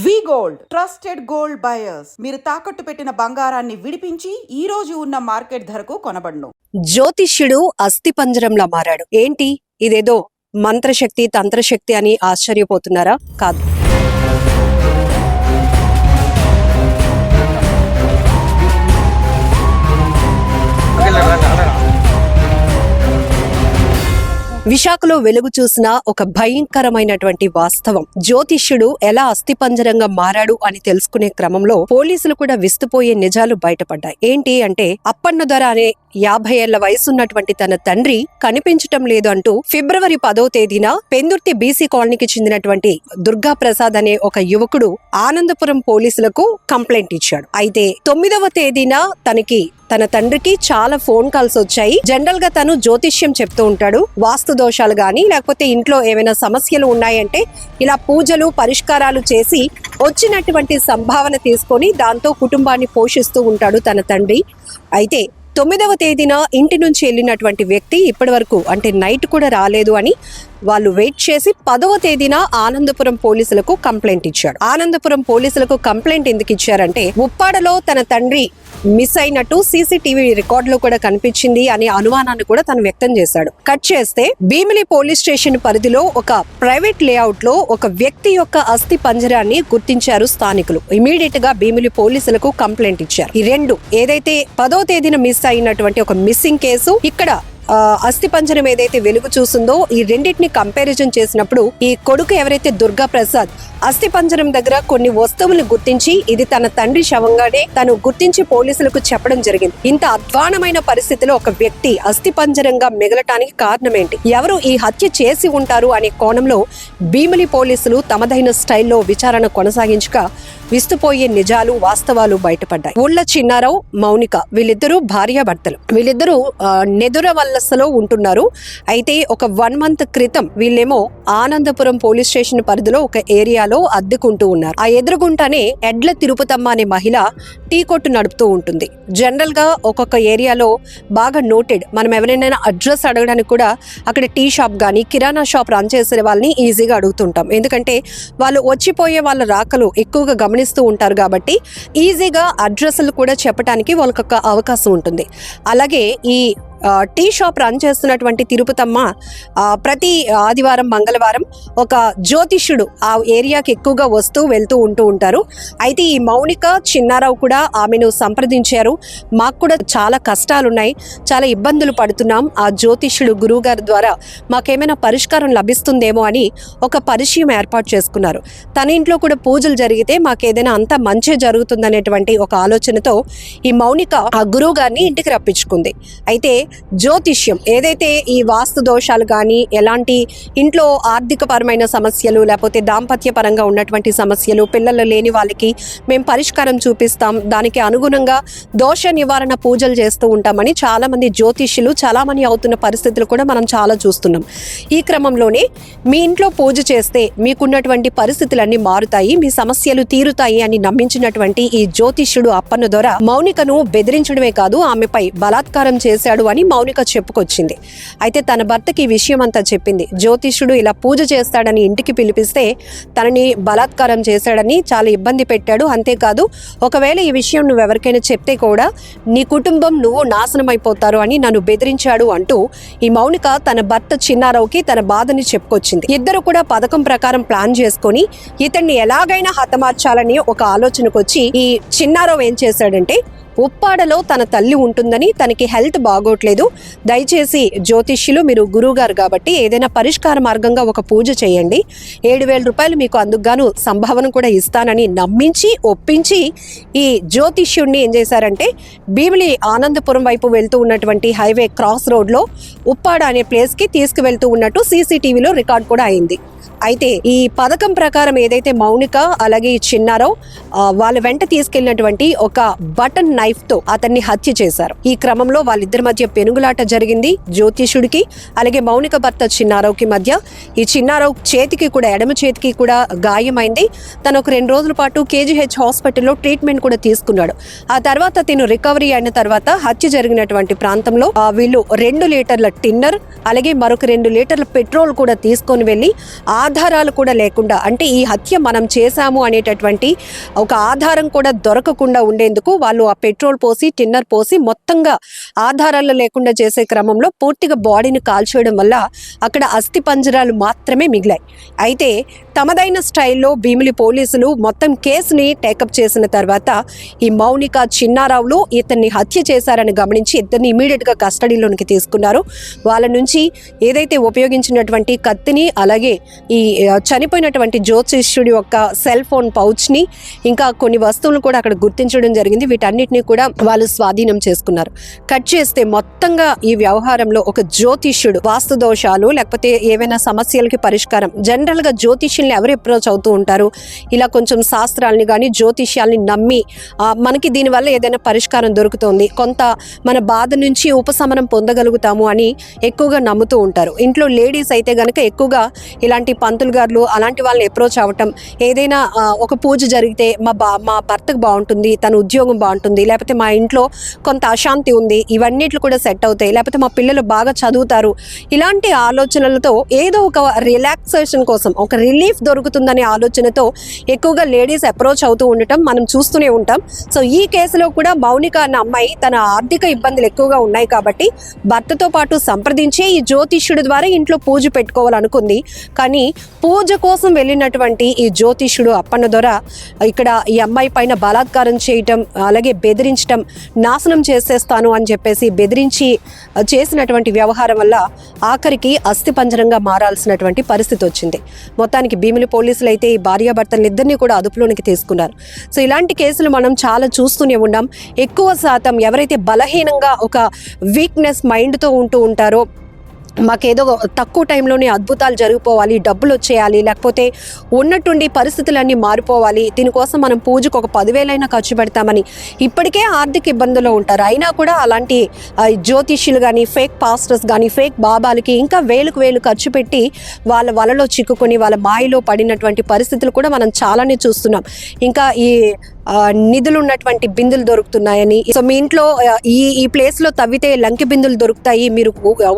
వి gold trusted gold buyers. మీరు తాకట్టు పెట్టిన బంగారాన్ని విడిపించి ఈ రోజు ఉన్న మార్కెట్ ధరకు కొనబడును. జ్యోతిష్యుడు అస్థిపంజరంలా మారాడు. ఏంటి ఇదేదో మంత్రశక్తి తంత్రశక్తి అని ఆశ్చర్యపోతున్నారా? కాదు. విశాఖలో వెలుగు చూసిన ఒక భయంకరమైనటువంటి వాస్తవం. జ్యోతిష్యుడు ఎలా అస్థిపంజరంగా మారాడు అని తెలుసుకునే క్రమంలో పోలీసులు కూడా విస్తుపోయే నిజాలు బయటపడ్డాయి. ఏంటి అంటే, అప్పన్న దొర అనే 50 ఏళ్ల వయసున్నటువంటి తన తండ్రి కనిపించటం లేదు అంటూ ఫిబ్రవరి 10వ తేదీన పెందుర్తి బీసీ కాలనీకి చెందినటువంటి దుర్గా ప్రసాద్ అనే ఒక యువకుడు ఆనందపురం పోలీసులకు కంప్లైంట్ ఇచ్చాడు. అయితే 9వ తేదీన తన తండ్రికి చాలా ఫోన్ కాల్స్ వచ్చాయి. జనరల్ గా తను జ్యోతిష్యం చెప్తూ ఉంటాడు. వాస్తు దోషాలు గాని లేకపోతే ఇంట్లో ఏమైనా సమస్యలు ఉన్నాయంటే ఇలా పూజలు పరిష్కారాలు చేసి వచ్చినటువంటి సంభావన తీసుకొని దాంతో కుటుంబాన్ని పోషిస్తూ ఉంటాడు తన తండ్రి. అయితే 9వ తేదీన ఇంటి నుంచి వెళ్ళినటువంటి వ్యక్తి ఇప్పటి వరకు అంటే నైట్ కూడా రాలేదు అని వాళ్ళు వెయిట్ చేసి 10వ తేదీన ఆనందపురం పోలీసులకు కంప్లైంట్ ఇచ్చాడు. ఆనందపురం పోలీసులకు కంప్లైంట్ ఎందుకు ఇచ్చారంటే, ఉప్పాడలో తన తండ్రి మిస్ అయినట్టు సీసీటీవీ రికార్డ్ లో కూడా కనిపించింది అనే అనుమానాన్ని కూడా తను వ్యక్తం చేశాడు. కట్ చేస్తే భీమిలి పోలీస్ స్టేషన్ పరిధిలో ఒక ప్రైవేట్ లేఅవుట్ లో ఒక వ్యక్తి యొక్క అస్థి పంజరాన్ని గుర్తించారు స్థానికులు. ఇమీడియట్ గా భీమిలి పోలీసులకు కంప్లైంట్ ఇచ్చారు. ఈ రెండు ఏదైతే 10వ తేదీన మిస్ అయినటువంటి ఒక మిస్సింగ్ కేసు, ఇక్కడ అస్థి పంజరం ఏదైతే వెలుగు చూసిందో, ఈ రెండింటిని కంపారిజన్ చేసినప్పుడు ఈ కొడుకు ఎవరైతే దుర్గా ప్రసాద్ అస్థి పంజరం దగ్గర కొన్ని వస్తువులను గుర్తించి ఇది తన తండ్రి శవంగానే తను గుర్తించి పోలీసులకు చెప్పడం జరిగింది. ఇంత అధ్వానమైన పరిస్థితిలో ఒక వ్యక్తి అస్థి పంజరంగా మిగలటానికి కారణం ఏంటి, ఎవరు ఈ హత్య చేసి ఉంటారు అనే కోణంలో భీమిలి పోలీసులు తమదైన స్టైల్లో విచారణ కొనసాగించగా విస్తుపోయే నిజాలు వాస్తవాలు బయటపడ్డాయి. ఊళ్ళ చిన్నారావు, మౌనిక వీళ్ళిద్దరూ భార్యాభర్తలు. వీళ్ళిద్దరూ నెదుర వల్లసలో ఉంటున్నారు. అయితే ఒక 1 month క్రితం వీళ్ళేమో ఆనందపురం పోలీస్ స్టేషన్ పరిధిలో ఒక ఏరియాలో అద్దెకుంటూ ఉన్నారు. ఆ ఎదురుగుంటానే ఎడ్ల తిరుపతమ్మ అనే మహిళ టీ కొట్టు నడుపుతూ ఉంటుంది. జనరల్ గా ఒక్కొక్క ఏరియాలో బాగా నోటెడ్, మనం ఎవరైనా అడ్రస్ అడగడానికి కూడా అక్కడ టీ షాప్ గానీ కిరాణా షాప్ రన్ చేసే వాళ్ళని ఈజీగా అడుగుతుంటాం. ఎందుకంటే వాళ్ళు వచ్చిపోయే వాళ్ళ రాకలు ఎక్కువగా గమనిస్తూ ఉంటారు కాబట్టి ఈజీగా అడ్రస్లు కూడా చెప్పడానికి వాళ్ళకి ఒక అవకాశం ఉంటుంది. అలాగే ఈ టీ షాప్ రన్ చేస్తున్నటువంటి తిరుపతమ్మ ప్రతి ఆదివారం మంగళవారం ఒక జ్యోతిష్యుడు ఆ ఏరియాకి ఎక్కువగా వస్తూ వెళ్తూ ఉంటూ ఉంటారు. అయితే ఈ మౌనిక, చిన్నారావు కూడా ఆమెను సంప్రదించారు. మాకు కూడా చాలా కష్టాలున్నాయి, చాలా ఇబ్బందులు పడుతున్నాం, ఆ జ్యోతిష్యుడు గురువు గారి ద్వారా మాకేమైనా పరిష్కారం లభిస్తుందేమో అని ఒక పరిచయం ఏర్పాటు చేసుకున్నారు. తన ఇంట్లో కూడా పూజలు జరిగితే మాకేదైనా అంతా మంచి జరుగుతుందనేటువంటి ఒక ఆలోచనతో ఈ మౌనిక ఆ గురువు గారిని ఇంటికి రప్పించుకుంది. అయితే జ్యోతిష్యం ఏదైతే ఈ వాస్తు దోషాలు కానీ ఎలాంటి ఇంట్లో ఆర్థిక పరమైన సమస్యలు లేకపోతే దాంపత్య పరంగా ఉన్నటువంటి సమస్యలు, పిల్లలు లేని వాళ్ళకి మేము పరిష్కారం చూపిస్తాం, దానికి అనుగుణంగా దోష నివారణ పూజలు చేస్తూ ఉంటామని చాలా మంది జ్యోతిష్యులు చాలామంది అవుతున్న పరిస్థితులు కూడా మనం చాలా చూస్తున్నాం. ఈ క్రమంలోనే మీ ఇంట్లో పూజ చేస్తే మీకున్నటువంటి పరిస్థితులన్నీ మారుతాయి, మీ సమస్యలు తీరుతాయి అని నమ్మించినటువంటి ఈ జ్యోతిష్యుడు అప్పన్న దొర మౌనికను బెదిరించడమే కాదు ఆమెపై బలాత్కారం చేశాడు అని మౌనిక చెప్పుకొచ్చింది. అయితే తన భర్తకి ఈ విషయం అంతా చెప్పింది. జ్యోతిష్యుడు ఇలా పూజ చేస్తాడని ఇంటికి పిలిపిస్తే తనని బలాత్కారం చేశాడని, చాలా ఇబ్బంది పెట్టాడు, అంతేకాదు ఒకవేళ ఈ విషయం నువ్వు ఎవరికైనా చెప్తే కూడా నీ కుటుంబం నువ్వు నాశనం అయిపోతారు అని నన్ను బెదిరించాడు అంటూ ఈ మౌనిక తన భర్త చిన్నారావుకి తన బాధని చెప్పుకొచ్చింది. ఇద్దరు కూడా పథకం ప్రకారం ప్లాన్ చేసుకుని ఇతన్ని ఎలాగైనా హతమార్చాలని ఒక ఆలోచనకు వచ్చి ఈ చిన్నారావు ఏం చేశాడంటే, ఉప్పాడలో తన తల్లి ఉంటుందని, తనకి హెల్త్ బాగోట్లేదు, దయచేసి జ్యోతిష్యులు మీరు గురువు గారు కాబట్టి ఏదైనా పరిష్కార మార్గంగా ఒక పూజ చేయండి, 7,000 రూపాయలు మీకు అందుకుగాను సంభావన కూడా ఇస్తానని నమ్మించి ఒప్పించి ఈ జ్యోతిష్యుడిని ఏం చేశారంటే భీమిలి ఆనందపురం వైపు వెళ్తూ ఉన్నటువంటి హైవే క్రాస్ రోడ్లో ఉప్పాడ అనే ప్లేస్కి తీసుకువెళ్తూ ఉన్నట్టు సీసీటీవీలో రికార్డ్ కూడా అయింది. అయితే ఈ పథకం ప్రకారం ఏదైతే మౌనిక అలాగే చిన్నారావు వాళ్ళ వెంట తీసుకెళ్లినటువంటి ఒక బటన్ నైఫ్ తో అతన్ని హత్య చేశారు. ఈ క్రమంలో వాళ్ళిద్దరి మధ్య పెనుగులాట జరిగింది. జ్యోతిష్యుడికి అలాగే మౌనిక భర్త చిన్నారావుకి మధ్య. ఈ చిన్నారావు చేతికి కూడా, ఎడమ చేతికి కూడా గాయమైంది. తను ఒక 2 రోజుల పాటు కేజీహెచ్ హాస్పిటల్లో ట్రీట్మెంట్ కూడా తీసుకున్నాడు. ఆ తర్వాత తిను రికవరీ అయిన తర్వాత హత్య జరిగినటువంటి ప్రాంతంలో వీళ్ళు 2 లీటర్ల టిన్నర్ అలాగే మరొక 2 లీటర్ల పెట్రోల్ కూడా తీసుకొని వెళ్లి ఆ ఆధారాలు కూడా లేకుండా, అంటే ఈ హత్య మనం చేశాము అనేటటువంటి ఒక ఆధారం కూడా దొరకకుండా ఉండేందుకు వాళ్ళు ఆ పెట్రోల్ పోసి టిన్నర్ పోసి మొత్తంగా ఆధారాలు లేకుండా చేసే క్రమంలో పూర్తిగా బాడీని కాల్చేయడం వల్ల అక్కడ అస్థి పంజరాలు మాత్రమే మిగిలాయి. అయితే తమదైన స్టైల్లో భీమిలి పోలీసులు మొత్తం కేసుని టేకప్ చేసిన తర్వాత ఈ మౌనిక చిన్నారావులు ఇతన్ని హత్య చేశారని గమనించి ఇద్దరిని ఇమీడియట్గా కస్టడీలోనికి తీసుకున్నారు. వాళ్ళ నుంచి ఏదైతే ఉపయోగించినటువంటి కత్తిని, అలాగే ఈ చనిపోయినటువంటి జ్యోతిష్యుడి యొక్క సెల్ ఫోన్ పౌచ్ని, ఇంకా కొన్ని వస్తువులను కూడా అక్కడ గుర్తించడం జరిగింది. వీటన్నిటిని కూడా వాళ్ళు స్వాధీనం చేసుకున్నారు. కట్ చేస్తే మొత్తంగా ఈ వ్యవహారంలో ఒక జ్యోతిష్యుడు వాస్తు దోషాలు లేకపోతే ఏవైనా సమస్యలకి పరిష్కారం, జనరల్గా జ్యోతిష్యుల్ని ఎవరు అప్రోచ్ అవుతూ ఉంటారు, ఇలా కొంచెం శాస్త్రాలని కానీ జ్యోతిష్యాల్ని నమ్మి మనకి దీనివల్ల ఏదైనా పరిష్కారం దొరుకుతుంది, కొంత మన బాధ నుంచి ఉపశమనం పొందగలుగుతాము అని ఎక్కువగా నమ్ముతూ ఉంటారు. ఇంట్లో లేడీస్ అయితే గనక ఎక్కువగా ఇలాంటి పంతులు గారులు అలాంటి వాళ్ళని అప్రోచ్ అవ్వటం, ఏదైనా ఒక పూజ జరిగితే మా భర్తకు బాగుంటుంది, తన ఉద్యోగం బాగుంటుంది, లేకపోతే మా ఇంట్లో కొంత అశాంతి ఉంది, ఇవన్నిట్లు కూడా సెట్ అవుతాయి, లేకపోతే మా పిల్లలు బాగా చదువుతారు, ఇలాంటి ఆలోచనలతో ఏదో ఒక రిలాక్సేషన్ కోసం ఒక రిలీఫ్ దొరుకుతుందనే ఆలోచనతో ఎక్కువగా లేడీస్ అప్రోచ్ అవుతూ ఉండటం మనం చూస్తూనే ఉంటాం. సో ఈ కేసులో కూడా మౌనిక అన్న అమ్మాయి తన ఆర్థిక ఇబ్బందులు ఎక్కువగా ఉన్నాయి కాబట్టి భర్తతో పాటు సంప్రదించి ఈ జ్యోతిష్యుడి ద్వారా ఇంట్లో పూజ పెట్టుకోవాలనుకుంది. కానీ పూజ కోసం వెళ్ళినటువంటి ఈ జ్యోతిష్యుడు అప్పన్న దొర ఇక్కడ ఈ అమ్మాయి పైన బలాత్కారం చేయటం, అలాగే బెదిరించటం, నాశనం చేసేస్తాను అని చెప్పేసి బెదిరించి చేసినటువంటి వ్యవహారం వల్ల ఆఖరికి అస్థిపంజరంగా మారాల్సినటువంటి పరిస్థితి వచ్చింది. మొత్తానికి భీమిలి పోలీసులు అయితే ఈ భార్యాభర్తలు ఇద్దరిని కూడా అదుపులోనికి తీసుకున్నారు. సో ఇలాంటి కేసులు మనం చాలా చూస్తూనే ఉన్నాం. ఎక్కువ శాతం ఎవరైతే బలహీనంగా ఒక వీక్నెస్ మైండ్తో ఉంటూ ఉంటారో, మాకేదో తక్కువ టైంలోనే అద్భుతాలు జరిగిపోవాలి, డబ్బులు వచ్చేయాలి, లేకపోతే ఉన్నట్టుండి పరిస్థితులన్నీ మారిపోవాలి, దీనికోసం మనం పూజకు ఒక 10,000 ఖర్చు పెడతామని ఇప్పటికే ఆర్థిక ఇబ్బందుల్లో ఉంటారు. అయినా కూడా అలాంటి జ్యోతిష్యులు కానీ, ఫేక్ పాస్టర్స్ కానీ, ఫేక్ బాబాలకి ఇంకా వేలు ఖర్చు పెట్టి వాళ్ళ వలలో చిక్కుకొని వాళ్ళ మాయలో పడినటువంటి పరిస్థితులు కూడా మనం చాలానే చూస్తున్నాం. ఇంకా ఈ నిధులు ఉన్నటువంటి బిందులు దొరుకుతున్నాయని, సో మీ ఇంట్లో ఈ ప్లేస్లో తవ్వితే లంకి బిందులు దొరుకుతాయి, మీరు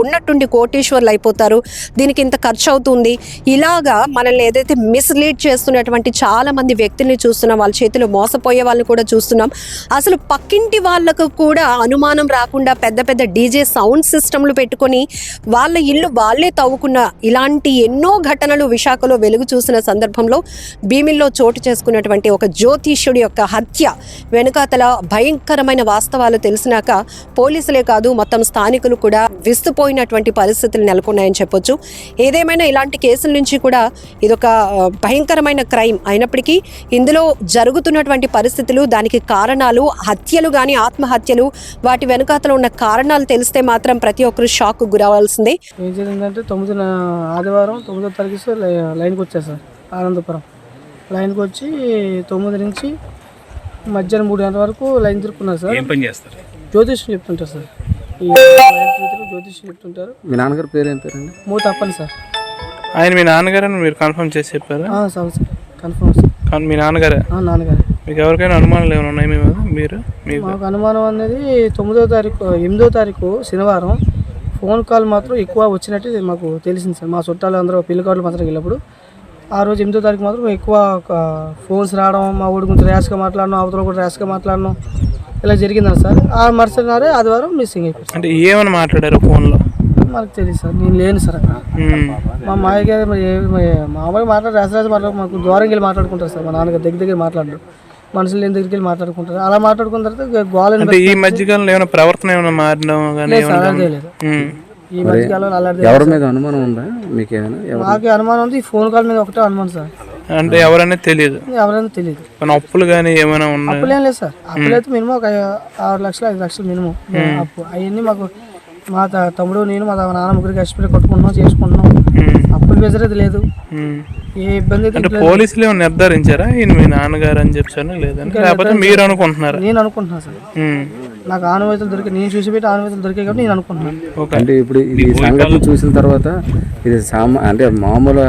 ఉన్నట్టుండి కోటీశ్వర్లు అయిపోతారు, దీనికి ఇంత ఖర్చు అవుతుంది, ఇలాగా మనల్ని ఏదైతే మిస్లీడ్ చేస్తున్నటువంటి చాలా మంది వ్యక్తుల్ని చూస్తున్నాం. వాళ్ళ చేతిలో మోసపోయే వాళ్ళని కూడా చూస్తున్నాం. అసలు పక్కింటి వాళ్ళకు కూడా అనుమానం రాకుండా పెద్ద పెద్ద డీజే సౌండ్ సిస్టమ్లు పెట్టుకొని వాళ్ళ ఇల్లు వాళ్ళే తవ్వుకున్న ఇలాంటి ఎన్నో ఘటనలు విశాఖలో వెలుగు చూసిన సందర్భంలో భీమిల్లో చోటు చేసుకున్నటువంటి ఒక జ్యోతిష్యుడి యొక్క హత్య వెనుకాతల భయంకరమైన వాస్తవాలు తెలిసినాక పోలీసులే కాదు మొత్తం స్థానికులు కూడా విస్తుపోయినటువంటి పరిస్థితులు నెలకొన్నాయని చెప్పొచ్చు. ఏదేమైనా ఇలాంటి కేసుల నుంచి కూడా ఇదొక భయంకరమైన క్రైమ్ అయినప్పటికీ ఇందులో జరుగుతున్నటువంటి పరిస్థితులు, దానికి కారణాలు, హత్యలు కానీ ఆత్మహత్యలు, వాటి వెనుకాతలో ఉన్న కారణాలు తెలిస్తే మాత్రం ప్రతి ఒక్కరు షాక్ గురవాల్సిందే. ఏం జరిగిందంటే ఆదివారం 9వ తారీఖు లైన్కి వచ్చారు సార్. ఆనందపురం లైన్కి వచ్చి 9 నుంచి మధ్యాహ్నం 3 గంటల వరకు లైన్ తిరుక్కున్నారు సార్. ఏం పని చేస్తారు? జ్యోతిష్యం చెప్తుంటారు సార్. ఈ జ్యోతిష్యం చెప్తుంటారు. మీ నాన్నగారి పేరు ఏం పేరండి? మూతప్పని సార్. ఆయన మీ నాన్నగారని మీరు కన్ఫర్మ్ చేసి చెప్పారా? Sir confirm sir. మీ నాన్నగారే? నాన్నగారే. మీకు ఎవరికైనా అనుమానాలు ఏమైనా ఉన్నాయి మీరు? మాకు అనుమానం అనేది 8వ తారీఖు శనివారం ఫోన్ కాల్ మాత్రం ఎక్కువ వచ్చినట్టు మాకు తెలిసింది సార్. మా చుట్టాలు అందరూ పిల్లకాళ్ళు మాత్రం వెళ్ళినప్పుడు ఆ రోజు 8వ తారీఖు మాత్రం ఎక్కువ ఫోన్స్ రావడం, మా ఊడి గురించి ర్యాష్గా మాట్లాడడం, అవతల కూడా ర్యాష్గా మాట్లాడడం ఇలా జరిగిందని సార్. ఆ మరుసటి నాడే ఆదివారం మిస్సింగ్ అయిపోయింది. అంటే ఏమని మాట్లాడారు ఫోన్లో? మనకు తెలియదు సార్, నేను లేను సార్ అక్కడ. మా మాయగా మామూలుగా ర్యాష్ మాట్లాడు, మాకు దూరంగా వెళ్ళి మాట్లాడుకుంటారు సార్. మా నాన్నగారు దగ్గర మాట్లాడరు, మనుషులు లేని దగ్గరికి వెళ్ళి మాట్లాడుకుంటారు. అలా మాట్లాడుకున్న తర్వాత గోళ ఈ మధ్యకాలంలో ఏమైనా ప్రవర్తన ఏమైనా మారడం లేదు. ఈ మధ్యకాలంలో అలాంటి ఎవరి మీద అనుమానం ఉందా మీకు? మాకు అనుమానం ఉంది, ఈ ఫోన్ కాల్ మీద ఒకటే అనుమానం సార్. అంటే ఎవరైనా తెలియదు? ఎవరైనా తెలియదు. అప్పులు కానీ ఏమైనా ఉన్నాయి? అప్పులు ఏం లేదు సార్. అప్పులు అయితే మినిమం ఒక 6 లక్షలు 5 లక్షలు మినిమం అప్పు. అవన్నీ మాకు మా తమ్ముడు నేను మా నాన్న ముగ్గురికి కష్టపడి కొట్టుకుంటున్నాం, చేసుకుంటున్నాం. అప్పులు బెజరేది లేదు, ఏ ఇబ్బంది అయితే. పోలీసులు ఏమైనా నిర్ధారించారా ఈయన మీ నాన్నగారు అని చెప్పారా లేదంటే లేకపోతే మీరు అనుకుంటున్నారా? నేను అనుకుంటున్నాను సార్. నాకు ఆనవాయితీలు దొరికి, నేను చూసి పెట్టి ఆనవాయితీలు దొరికాయి కాబట్టి నేను అనుకుంటున్నాను. అంటే ఇప్పుడు ఈ సంఘటన చూసిన తర్వాత ఇది అంటే మామూలు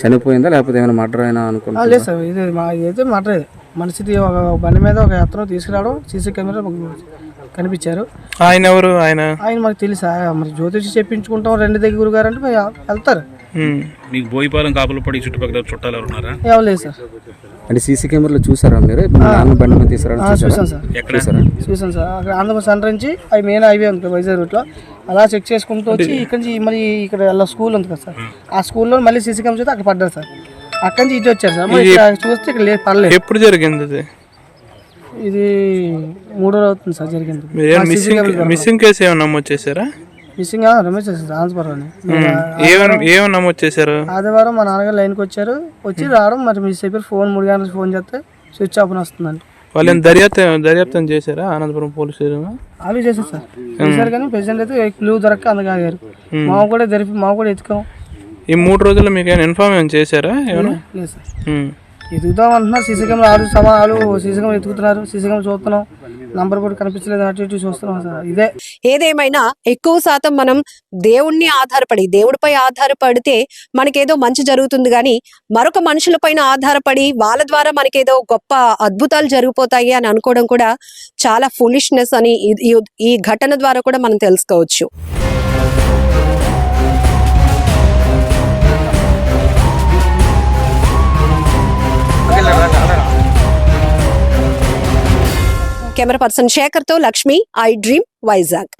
చనిపోయిందా లేకపోతే ఏమైనా మర్డర్ అయినా అనుకుంటున్నా? లేదు సార్, ఇదైతే మర్డర్. ఇది మనిషిది ఒక బండి మీద ఒక అతను తీసుకురావడం, సీసీ కెమెరా కనిపించారు. ఆయన ఎవరు? ఆయన మాకు తెలుసా? మరి జ్యోతిషి చెప్పించుకుంటాం 2 దగ్గర గురుగారు అంటే వెళ్తారు. మీకు బోయిపాలెం కాపులపడి చుట్టుపక్కల చుట్టాలు ఎవరు ఉన్నారా? ఏం లేదు సార్. అంటే సీసీ కెమెరాలో చూసారా మీరు? నాన్న బండి మీద తీసుకురా చూసాను సార్. ఎక్కడ చూసాను సార్. అక్కడ ఆంధ్రప్రదేశ్ సెంటర్ నుంచి అవి మెయిన్ హైవే ఉంది వైజాగ్ రూట్లో, అలా చెక్ చేసుకుంటూ వచ్చి ఇక్కడ నుంచి మళ్ళీ ఇక్కడ అలా స్కూల్ ఉంది కదా సార్, ఆ స్కూల్లో మళ్ళీ సీసీ కెమెరా చూస్తే అక్కడ పడ్డారు సార్. అక్కడి నుంచి ఇటు వచ్చారు సార్. మళ్ళీ ఇక్కడ చూస్తే ఇక్కడ లేదు, పర్లేదు. ఎప్పుడు జరిగింది ఇది? ఇది 3 రోజులు అవుతుంది సార్ జరిగింది. మిస్సింగ్ కేసు ఏమైనా నమోదు చేశారా? మిస్సింగ్ రమేష్ సార్ ఆన్స్పర్ అని ఏమైనా నమోదు చేశారు? ఆదివారం మా నాన్నగారు లైన్కి వచ్చి రావడం, మరి మిస్ అయిపోయి ఫోన్ 3 గంటలకు ఫోన్ చేస్తే స్విచ్ ఆఫ్ అని వస్తుందండి. వాళ్ళని దర్యాప్తం చేశారా అనంతపురం పోలీస్ స్టేషన్? అవి చేశారు సార్, చేశారు కానీ ప్రెసిడెంట్ అయితే క్లూ దొరక్క అందుకాగారు. మా కూడా ఎత్తుకాం. ఈ 3 రోజుల్లో మీకు ఏమైనా ఇన్ఫార్మ్ ఏమైనా చేశారా? ఏమైనా లేదు సార్. ఎదుగుతాం అంటున్నారు, సీసీ కెమెరా సమాలు సీసీ కెమెరా ఎత్తుకుతున్నారు, సీసీ కెమెరా చూస్తున్నాం, నంబర్ కూడా కనిపించలేదు, అటు ఇటు చూస్తున్నాం సార్. ఇదే ఏదేమైనా ఎక్కువ శాతం మనం దేవుడిపై ఆధారపడితే మనకేదో మంచి జరుగుతుంది కానీ మరొక మనుషులపైన ఆధారపడి వాళ్ళ ద్వారా మనకేదో గొప్ప అద్భుతాలు జరిగిపోతాయి అని అనుకోవడం కూడా చాలా ఫూలిష్నెస్ అని ఈ ఘటన ద్వారా కూడా మనం తెలుసుకోవచ్చు. కెమెరా పర్సన్ శేఖర్ తో లక్ష్మి, ఐ డ్రీమ్, వైజాగ్.